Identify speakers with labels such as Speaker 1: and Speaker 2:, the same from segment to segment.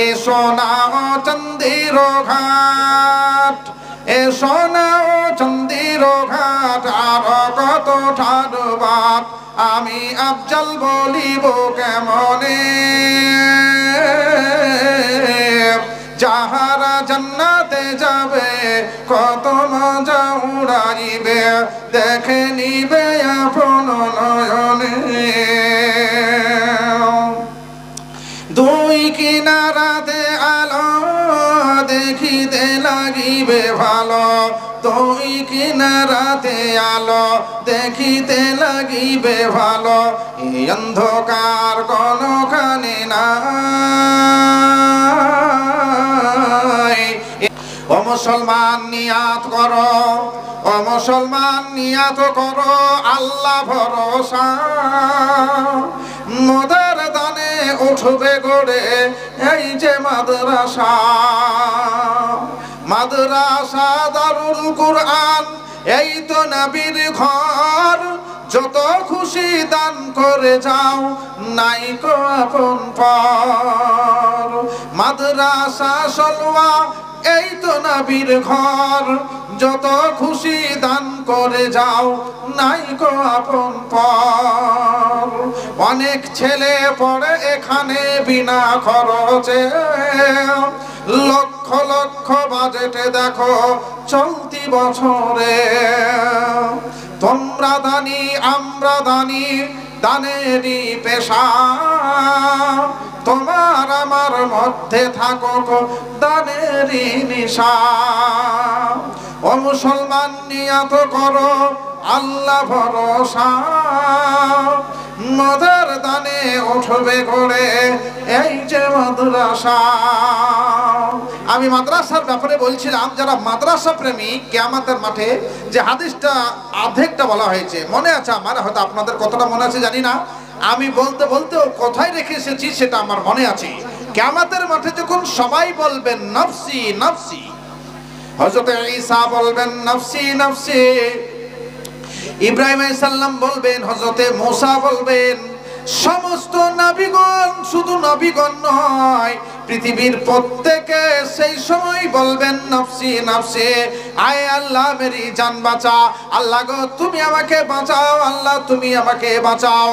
Speaker 1: এসো না চন্দির ঘাট, এসো না চন্দির ঘাট, আর কত ঠাডবাট আমি আফজাল বলিব কেমনে। যাহারা জান্নাতে যাবে কত মজা উড়াইবে, দেখে নিবে আপন নয়নে। দুই কিনারাতে আলো দেখিতে লাগিবে ভালো, দুই কিনারাতে আলো দেখিতে লাগিবে ভালো, এই অন্ধকার কোনখানে নাই। ও মুসলমান নিয়াত করো, ও মুসলমান নিয়াত করো আল্লাহ ভরসা, মোদের দানে উঠবে গড়ে এই যে মাদ্রাসা। মাদ্রাসা দারুল কুরআন এই তো নবীর ঘর, যত খুশি দান করে যাও নাই কো আপন পর। মাদ্রাসা সলওয়া এই তো নবীর ঘর, যত খুশি দান করে যাও নাই কো আপন পর। অনেক ছেলে পড়ে এখানে বিনা খরচে, লক্ষ লক্ষ বাজেটে দেখো চলতি বছরে। তোমরা দানি আমরা দানি, দানেরই পেশা, তোমার আমার মধ্যে থাকুক দানেরই নিশা। ও মুসলমান নিয়াত করো আল্লাহ ভরসা, মোদের দানে উঠবে গড়ে এই যে মাদ্রাসা। আমি মাদ্রাসার ব্যাপারে বলছিলাম, যারা মাদ্রাসা প্রেমী কিয়ামতের মাঠে যে হাদিসটা অর্ধেকটা বলা হয়েছে মনে আছে আমার, হয়তো আপনাদের কতটা মনে আছে জানি না, আমি বলতে বলতেও কোথায় রেখে এসেছি সেটা আমার মনে আছে। কিয়ামতের মাঠে যখন সবাই বলবেন নফসি নফসি, হযরত ঈসা বলবেন নফসি নফসি, ইব্রাহিম আলাইহিস সালাম বলবেন, হযরতে মুসা বলবেন, সমস্ত নবীগণ, শুধু নবীগণ নয় পৃথিবীর প্রত্যেকে সেই সময় বলবেন নফসি নফসি, আয় আল্লাহ মেরি জান বাঁচা, আল্লাহ গো তুমি আমাকে বাঁচাও, আল্লাহ তুমি আমাকে বাঁচাও।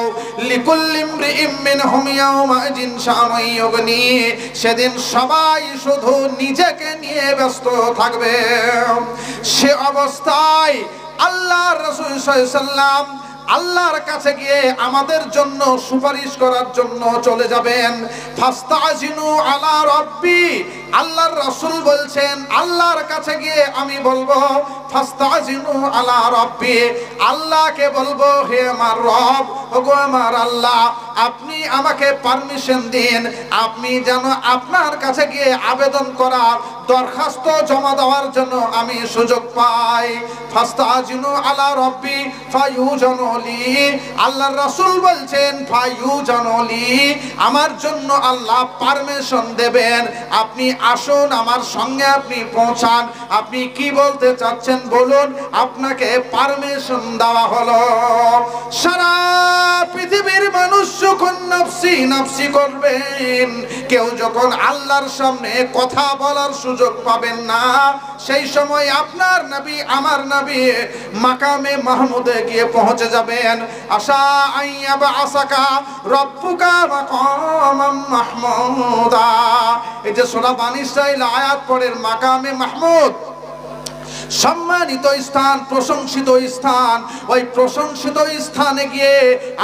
Speaker 1: লিকুল্লি ইমরিইম মিনহুম ইয়াওমা ইযিন শানুন ইউগনি, সেদিন সবাই শুধু নিজেকে নিয়ে ব্যস্ত থাকবে। সে অবস্থায় আল্লাহর রাসূল সাল্লাল্লাহু আলাইহি ওয়াসাল্লাম আল্লাহর কাছে গিয়ে আমাদের জন্য সুপারিশ করার জন্য চলে যাবেন। ফাস্তাজিনু আলা রাব্বি, আল্লাহর রাসূল বলছেন আল্লাহর কাছে গিয়ে আমি বলবো ফাস্তাজিনু আলা রাব্বি, আল্লাহকে বলবো হে আমার রব, ওগো আমার আল্লাহ, আপনি আমাকে পারমিশন দিন, আপনি যেন আপনার কাছে গিয়ে আবেদন করার দরখাস্ত জমা দেওয়ার জন্য আমি সুযোগ পাই। ফাস্তাজিনু আলা রাব্বি ফায়ুজানুলি, আল্লাহর রাসূল বলছেন ফায়ুজানুলি, আমার জন্য আল্লাহ পারমিশন দেবেন, আপনি আসুন আমার সঙ্গে আপনি পৌঁছান, আপনি কি বলতে চাচ্ছেন বলুন, আপনাকে পারমিশন দেওয়া হলো। সারা পৃথিবীর মানুষ যখন নফসি নফসি করবেন, কেউ যখন আল্লাহর সামনে কথা বলার সুযোগ পাবেন না, সেই সময় আপনার নবী আমার নবী মাকামে মাহমুদে গিয়ে পৌঁছে যাবেন। আশা আইয়াবা আসাকা রব্বুকা মাকামাম মাহমুদা, এই যে সূরা বানী ইসরাঈল আয়াত পড়েন মাকামে মাহমুদ, সম্মানিত স্থান, প্রশংসিত স্থান, ওই প্রশংসিত স্থানে গিয়ে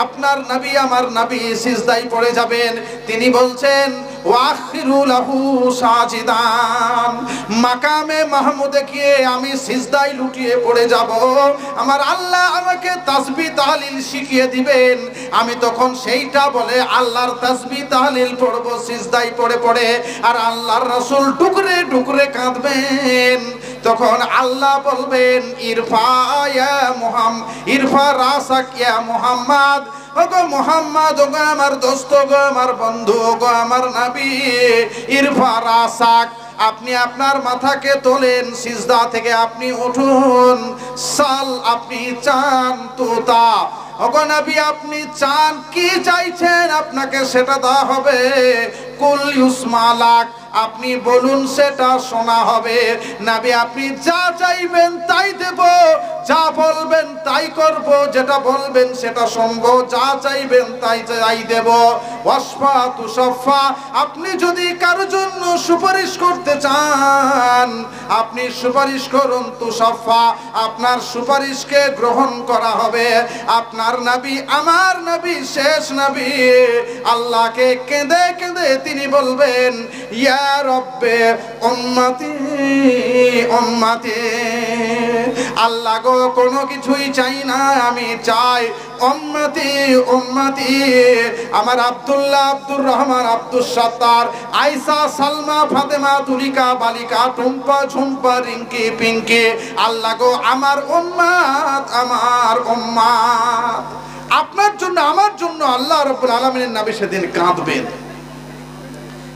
Speaker 1: আপনার নবী আমার নবী সিজদায় পড়ে যাবেন। তিনি বলছেন ওয়াখিরু লাহু সাজিদান, মাকামে মাহমুদে গিয়ে আমি সিজদায় লুটিয়ে পড়ে যাব, আমার আল্লাহ আমাকে তাসবিহ তাহলিল শিখিয়ে দিবেন, আমি তখন সেইটা বলে আল্লাহর তাসবিহ তাহলিল পড়ব সিজদায় পড়ে পড়ে, আর আল্লাহর রাসূল টুকরে টুকরে কাঁদবেন। তখন আল্লাহ বলবেন ইরফা ইয়া মুহাম্মদ, ইরফা রাসাক ইয়া মুহাম্মদ, ওগো মুহাম্মদ, ওগো আমার দোস্ত, ওগো আমার বন্ধু, ওগো আমার নবী, ইরফা রাসাক, আপনি আপনার মাথাকে তোলেন, সিজদা থেকে আপনি উঠুন, সাল, আপনি চান তুতা, ওগো নবী আপনি চান কি চাইছেন আপনাকে সেটা দেওয়া হবে। কুল ইউসমালাক, আপনি বলুন সেটা শোনা হবে। নবী আপনি যা চাইবেন তাই দেব, যা বলবেন তাই করব, যেটা বলবেন সেটা শুনবো, যা চাইবেন তাই দেব। ওয়াসফা তুসাফা, আপনি যদি কারোর জন্য সুপারিশ করতে চান আপনি সুপারিশ করুন। তুসাফা, আপনার সুপারিশকে গ্রহণ করা হবে। আপনার নবী, আমার নবী, শেষ নবী, আল্লাহকে কেঁদে কেঁদে তিনি বলবেন ইয়া রব্বে উম্মতি উম্মতি। আল্লাহ গো কোনো কিছুই চাই না, আমি চাই উম্মতি উম্মতি। আমার আব্দুল্লাহ, আব্দুর রহমান, আব্দুস সাত্তার, আয়েশা, সালমা, ফাতেমা, তুলিকা, বালিকা, টুম্পা, ঝুম্পা, রিঙ্কি, পিঙ্কি, আল্লাহ গো আমার উম্মত আমার উম্মত। আপনার জন্য আমার জন্য আল্লাহ রাব্বুল আলামিনের নবী সেদিন কাঁদবেন।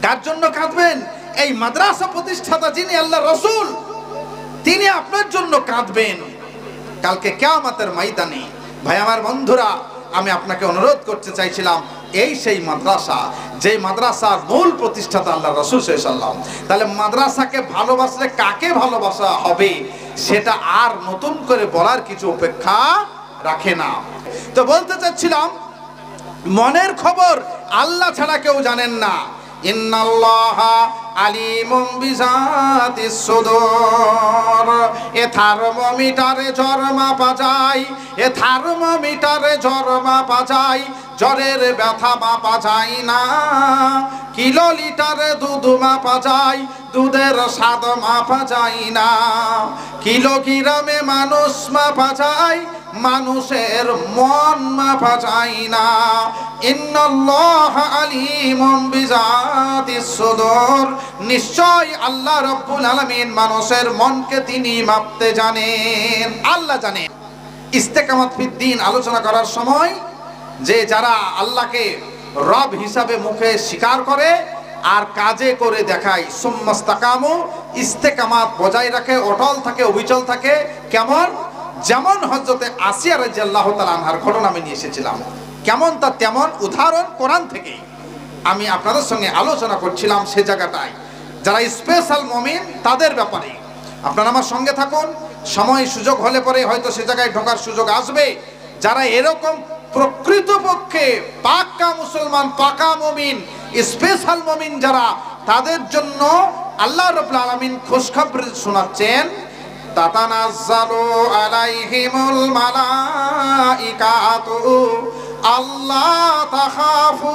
Speaker 1: কার জন্য কাঁদবেন? এই মাদ্রাসা প্রতিষ্ঠাতা যিনি আল্লাহ রাসূল, তিনি আপনার জন্য কাঁদবেন কালকে কিয়ামতের ময়দানে। ভাই আমার বন্ধুরা, আমি আপনাকে অনুরোধ করতে চাইছিলাম, এই সেই মাদ্রাসা যে মাদ্রাসার মূল প্রতিষ্ঠাতা আল্লাহ রাসূল সাল্লাল্লাহু আলাইহি ওয়াসাল্লাম। তাহলে মাদ্রাসাকে ভালোবাসলে কাকে ভালোবাসা হবে সেটা আর নতুন করে বলার কিছু অপেক্ষা রাখে না। তো বলতে চাচ্ছিলাম, মনের খবর আল্লাহ ছাড়া কেউ জানেন না। ইন্নাল্লাহা আলিমুম বিজাতিস সুদূর। এ থার্মোমিটারে জ্বর মাপা যায়, এ থার্মোমিটারে জ্বর মাপা যায়, জ্বরের ব্যথা মাপা যায় না। কিলোলিটারে দুধ মাপা যায়, দুধের স্বাদ মাপা যায় না। কিলোগ্রামে মানুষ মাপা যায়, মানুষের মন মাপা যায় না। ইন্নাল্লাহা আলিমুম বিজাতিস সুদূর। নিশ্চয় আল্লাহ রাব্বুল আলামিন মানুষের মনকে তিনি মাপতে জানেন। আল্লাহ জানেন। ইস্তেকামাত ফিদ্দিন আলোচনা করার সময় যে যারা আল্লাহকে রব হিসাবে মুখে স্বীকার করে আর কাজে করে দেখায়, সুম্মাস্তাকামু, ইস্তেকামাত বজায় রাখে, অটল থাকে, অবিচল থাকে। কেমন? যেমন হযরতে আসিয়া রাদিয়াল্লাহু তাআলা আনহার ঘটনা আমি নিয়ে এসেছিলাম, কেমন তা তেমন উদাহরণ কোরআন থেকে আমি আপনাদের সঙ্গে আলোচনা করছিলাম। সে জায়গাটায় যারা স্পেশাল মুমিন তাদের ব্যাপারে আপনারা আমার সঙ্গে থাকুন। সময় সুযোগ হলে পরে হয়তো সে জায়গায় ঢোকার সুযোগ আসবে। যারা এরকম প্রকৃতপক্ষে পাক্কা মুসলমান, পাকা মুমিন, স্পেশাল মুমিন যারা, তাদের জন্য আল্লাহ রাব্বুল আলামিন খুশখবর শোনাচ্ছেন। তাতানাজ্জালু আলাইহিমুল মালাইকাতু আল্লা তাখাফু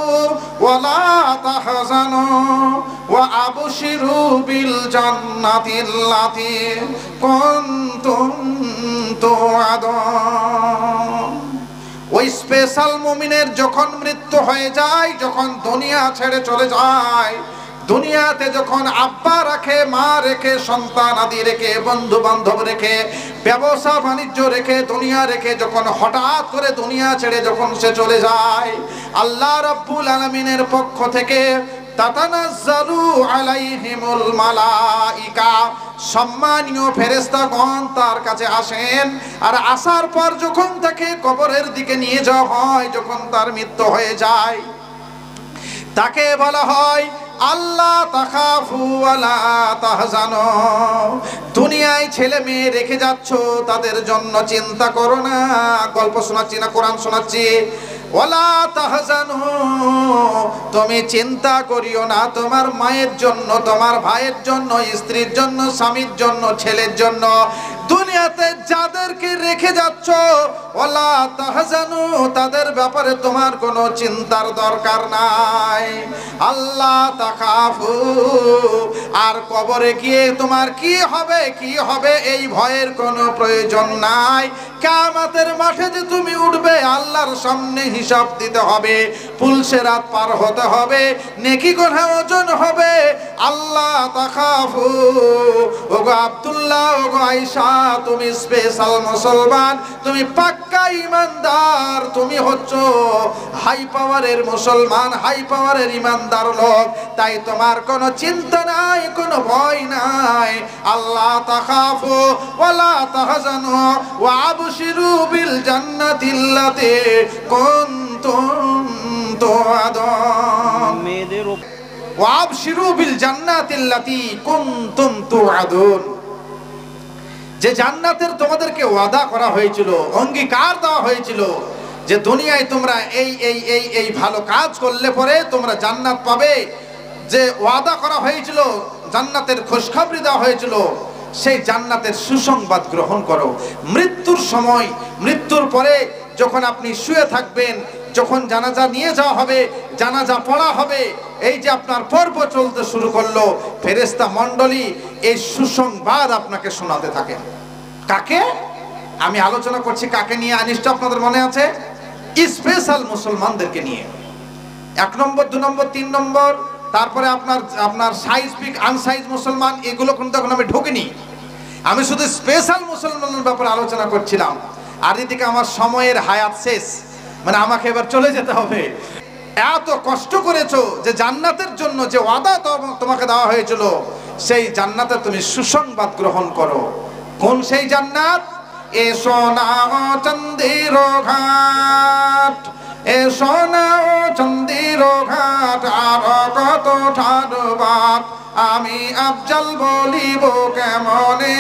Speaker 1: ওয়া লা তাহজানু ওয়া আবশিরু বিল জান্নাতিল্লাতী কুনতুম তুআদুন। ওই স্পেশাল মুমিনের যখন মৃত্যু হয়ে যায়, যখন দুনিয়া ছেড়ে চলে যায়, দুনিয়াতে যখন আব্বা রেখে, মা রেখে, সন্তান আদি রেখে, বন্ধু বান্ধব রেখে, ব্যবসা বাণিজ্য রেখে, দুনিয়া রেখে যখন হঠাৎ করে দুনিয়া ছেড়ে যখন সে চলে যায়, আল্লাহ রাব্বুল আলামিনের পক্ষ থেকে তাতানাজ্জালু আলাইহিমুল মালাইকা, সম্মানীয় ফেরেশতাগণ তার কাছে আসেন। আর আসার পর যখন তাকে কবরের দিকে নিয়ে যাওয়া হয়, যখন তার মৃত্যু হয়ে যায়, তাকে বলা হয় আল্লাহ তাখাফু ওয়া লা তাহজানু। দুনিয়ায় ছেলে মেয়ে রেখে যাচ্ছ, তাদের জন্য চিন্তা করো না। গল্প শোনাচ্ছি না, কোরআন শোনাচ্ছি। ওয়ালা তাহজানু, তুমি চিন্তা করিও না তোমার মায়ের জন্য, তোমার ভাইয়ের জন্য, স্ত্রীর জন্য, স্বামীর জন্য, ছেলের জন্য। দুনিয়াতে যাদেরকে রেখে যাচ্ছ, ওয়ালা তাহজানু, তাদের ব্যাপারে তোমার কোনো চিন্তার দরকার নাই। আল্লাহ তাখাফু, আর কবরে গিয়ে তোমার কি হবে কি হবে এই ভয়ের কোনো প্রয়োজন নাই। কিয়ামতের মাঠে যে তুমি উঠবে, আল্লাহর সামনে হিসাব দিতে হবে, পুলসিরাত পার হতে হবে, নেকি গুনাহ ওজন হবে, আল্লাহ তাখাফু। ওগো আব্দুল্লাহ, ওগো আয়েশা, তুমি স্পেশাল মুসলমান, তুমি পাক্কা ঈমানদার, তুমি হচ্ছো হাই পাওয়ারের মুসলমান, হাই পাওয়ারের ঈমানদার লোক। তাই তোমার কোনো চিন্তা নাই, কোনো ভয় নাই। আল্লাহ তাখাফু ওয়ালা তাহজানু ওয়া আবশিরু বিল জান্নাতিল্লাতী কুনতুম তুআদুন। ওয়া আবশিরু বিল জান্নাতিল্লাতী কুনতুম তুআদুন। যে জান্নাতের তোমাদেরকে ওয়াদা করা হয়েছিল, অঙ্গীকার দেওয়া হয়েছিল যে দুনিয়ায় তোমরা এই এই এই এই ভালো কাজ করলে পরে তোমরা জান্নাত পাবে, যে ওয়াদা করা হয়েছিল, জান্নাতের খুশখবরি দেওয়া হয়েছিল, সেই জান্নাতের সুসংবাদ গ্রহণ করো। মৃত্যুর সময়, মৃত্যুর পরে যখন আপনি শুয়ে থাকবেন, যখন জানাজা নিয়ে যাওয়া হবে, জানাজা পড়া হবে, এই যে আপনার পর্ব চলতে শুরু করলো, ফেরেশতা মণ্ডলী এই সুসংবাদ আপনাকে শোনাতে থাকেন। কাকে আমি আলোচনা করছি, কাকে নিয়ে আনিসটা আপনাদের মনে আছে? স্পেশাল মুসলমানদেরকে নিয়ে। 1 নম্বর, 2 নম্বর, 3 নম্বর, তারপরে আপনার সাইজ পিক আনসাইজ মুসলমান, এগুলো কিন্তু এখন আমি ঢুকিনি। আমি শুধু স্পেশাল মুসলমানের ব্যাপারে আলোচনা করছিলাম। আর এদিকে আমার সময়ের হায়াত শেষ, মানে আমাকে এবার চলে যেতে হবে। এত কষ্ট করেছো যে জান্নাতের জন্য যে ওয়াদা তোমাকে দেওয়া হয়েছিল, সেই জান্নাতে তুমি সুসংবাদ গ্রহণ করো। কোন সেই জান্নাত? এসো না চন্দির ঘাট, এসো না চন্দির ঘাট, আর কত ঠাডবাট আমি আফজাল বলিব কেমনে।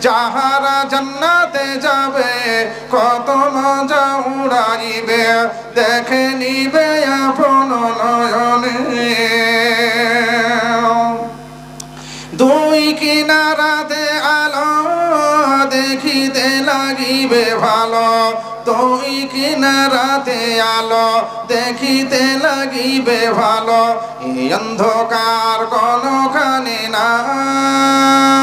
Speaker 1: যাহারা জান্নাতে যাবে কত মজা উড়াইবে, দেখে নিবে আপন নয়নে। দুই কিনারাতে আলো দেখিতে লাগিবে ভালো, দুই কিনারাতে আলো দেখিতে লাগিবে ভালো। এই অন্ধকার কোনখানে নাই,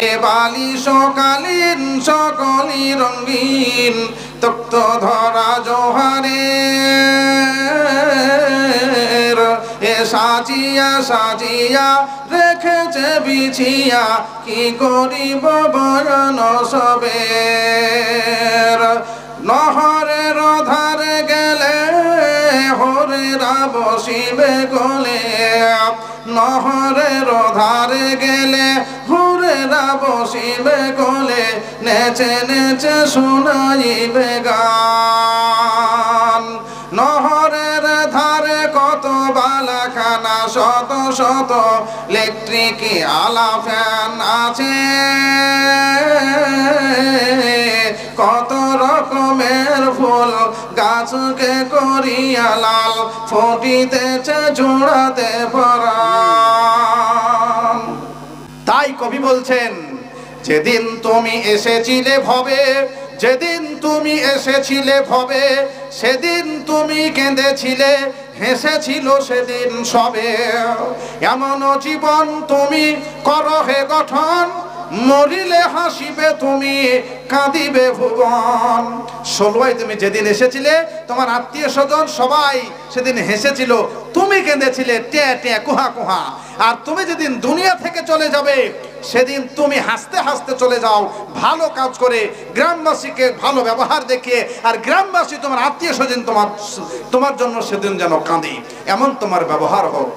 Speaker 1: এ বালি সকালীন সকলি রঙিন, তক্ত ধরা জোহারে এ সাজিয়া সাজিয়া রেখেছে বিছিয়া, কি করিব বয়ন সবের। নহরের ধারে গেলে হরেরা বসিবে গলে, নহরের ধারে গেলে হরেরা বসিবে গলে, নেচে নেচে শোনাইবে গান। নহরের ধারে কত বালাখানা, শত শত ইলেকট্রিক আলা ফ্যান আছে, কত রকমের ফুল গাছকে করিয়া লাল, ফুটিতেছে জোড়াতে পরাণ। তাই কবি বলছেন, যেদিন তুমি এসেছিলে ভবে, যেদিন তুমি এসেছিলে ভবে, সেদিন তুমি কেঁদেছিলে, হেসেছিল সেদিন সবে। এমন জীবন তুমি করো হে গঠন, মরিলে হাসিবে তুমি, কাঁদিবে ভুবন। 16 তুমি যেদিন এসেছিলে, তোমার আত্মীয় স্বজন সবাই সেদিন হেসেছিল, তুমি কেঁদেছিলে ট্যাঁ ট্যাঁ কুহা কুহা। আর তুমি যেদিন দুনিয়া থেকে চলে যাবে, সেদিন তুমি হাসতে হাসতে চলে যাও, ভালো কাজ করে, গ্রামবাসীকে ভালো ব্যবহার দেখিয়ে। আর গ্রামবাসী তোমার আত্মীয় স্বজন তোমার জন্য সেদিন যেন কাঁদে, এমন তোমার ব্যবহার হোক।